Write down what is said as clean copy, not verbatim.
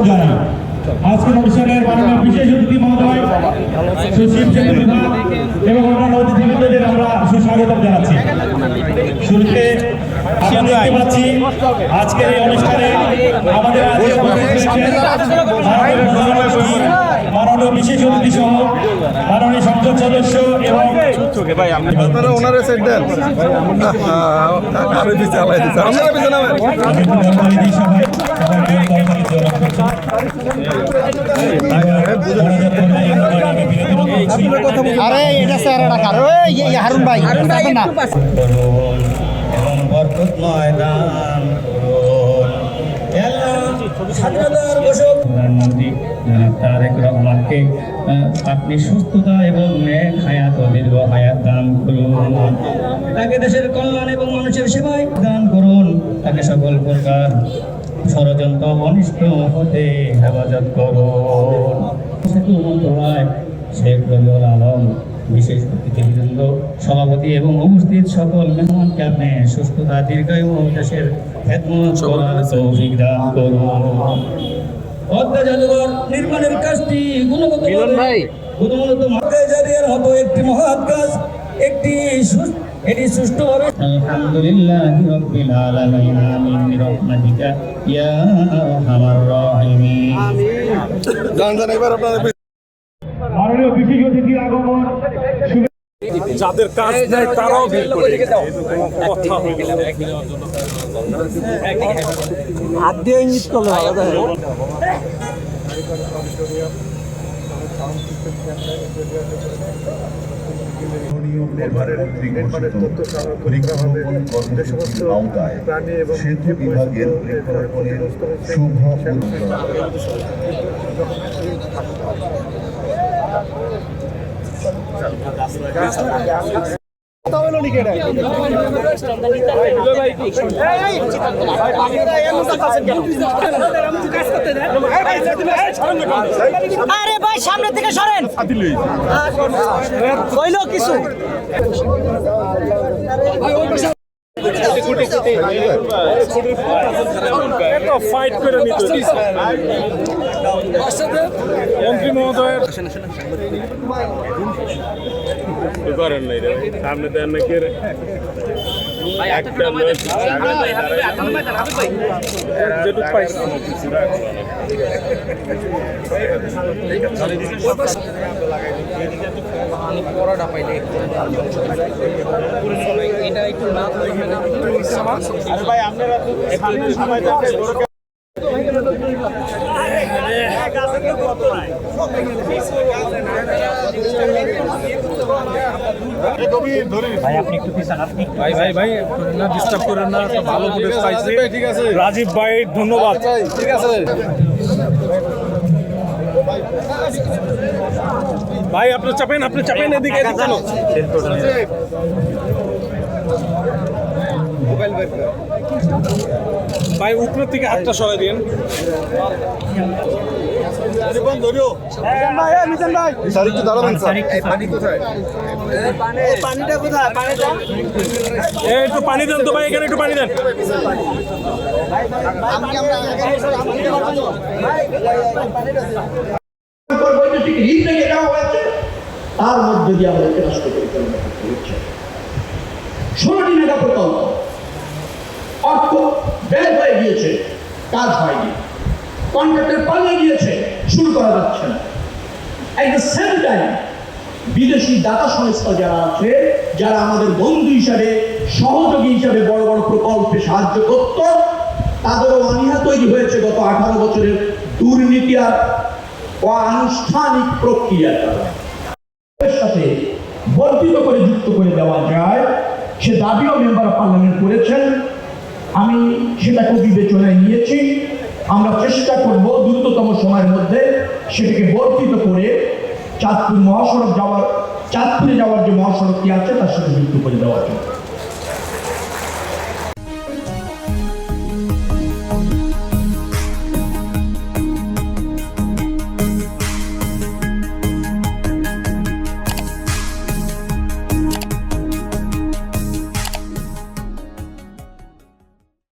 জানাই। আজকের অনুষ্ঠানের মাননীয় বিশেষ অতিথি মহোদয় সুশীল সেতু বিভাগ এবং অন্যান্য অতিথিবৃন্দদের আমরা সুস্বাগতম জানাচ্ছি। শুরুতে আমরা দেখতে পাচ্ছি আজকের এই অনুষ্ঠানে আমাদের মাননীয় বিশেষ অতিথি সহ মাননীয় সংসদ সদস্য এবং আরে এটা স্যার হারুন ভাই না প্রধানমন্ত্রী তারেক রহমানকে আপনি সুস্থতা এবং ন্যায় হায়াত ও দীর্ঘ হায়াত দান করুন। তাকে দেশের কল্যাণ এবং মানুষের সেবায় দান করুন। তাকে সকল প্রকার ষড়যন্ত্র অনিষ্ট হতে হেফাজত করুন। সেতু মন্ত্রণালয় শেখ রবিউল আলম বিশেষ অতিথিবৃন্দ সভাপতি এবং উপস্থিত সকল মেহমানকে আপনি সুস্থতা দীর্ঘায়ু ও দেশের খেদমত করার তৌফিক দান করুন। পদ্মা জাদুঘর নির্মাণের কাজটি গুণগত হতো একটি মহৎ কাজ, এটি সুষ্ঠুভাবে আলহামদুলিল্লাহি রাব্বিল আলামিন আমিন বিরহমাতিকা ইয়া আরহামার রাহিমিন। মাননীয় বিশেষ অতিথির আগমন যাদের কাজ নেই তারাও ভিড় করে কথা হাত দিয়ে ইঙ্গিত করলে ভালো থাকে। সেতু বিভাগের বৃক্ষরোপণের শুভ আরে ভাই সামনে থেকে সরেন, কইলো কিছু ফাইট করে নিতে মন্ত্রী মহোদয়ের করেন নাই রে সামনে দেন নাকি রে একটা যেটুক পাইছি পড়াটা পাইলে এটা একটু না আরে ভাই আপনারা সামনে সময় থাকে ভাই না ডিস্টার্ব করেন না, ভালো ফুটেজ পাইছি। ঠিক আছে রাজীব ভাই ধন্যবাদ। ঠিক আছে ভাই আপনি চাপেন এদিকে চলো। ভাই উপরের থেকে হাতটা সরাই দিন। একটু পানি দেন তো ভাই, এখানে একটু পানি দেন। তার মধ্যে দিয়ে আমাদেরকে নষ্ট করে ফেলতে হচ্ছে। 16টি মেগা প্রকল্প অর্থ ব্যয় হয়ে গিয়েছে, কাজ হয়নি, কন্ট্রাক্টর পালিয়ে গিয়েছে, শুরু করা যাচ্ছে না। এট দ্য সেম টাইম বিদেশি দাতা সংস্থা যারা আছে, যারা আমাদের বন্ধু হিসাবে সহযোগী হিসাবে বড় বড় প্রকল্পে সাহায্য করত, তাদেরও অনীহা তৈরি হয়েছে গত 18 বছরের দুর্নীতি আর অনানুষ্ঠানিক প্রক্রিয়ার কারণে। সাথে বর্ধিত করে যুক্ত করে দেওয়া যায় সে দাবিও মেম্বার অফ পার্লামেন্ট করেছেন। আমি সেটাকে বিবেচনায় নিয়েছি। আমরা চেষ্টা করব দ্রুততম সময়ের মধ্যে সেটাকে বর্ধিত করে চাঁদপুরে যাওয়ার যে মহাসড়কটি আছে তার সাথে যুক্ত করে দেওয়ার জন্য।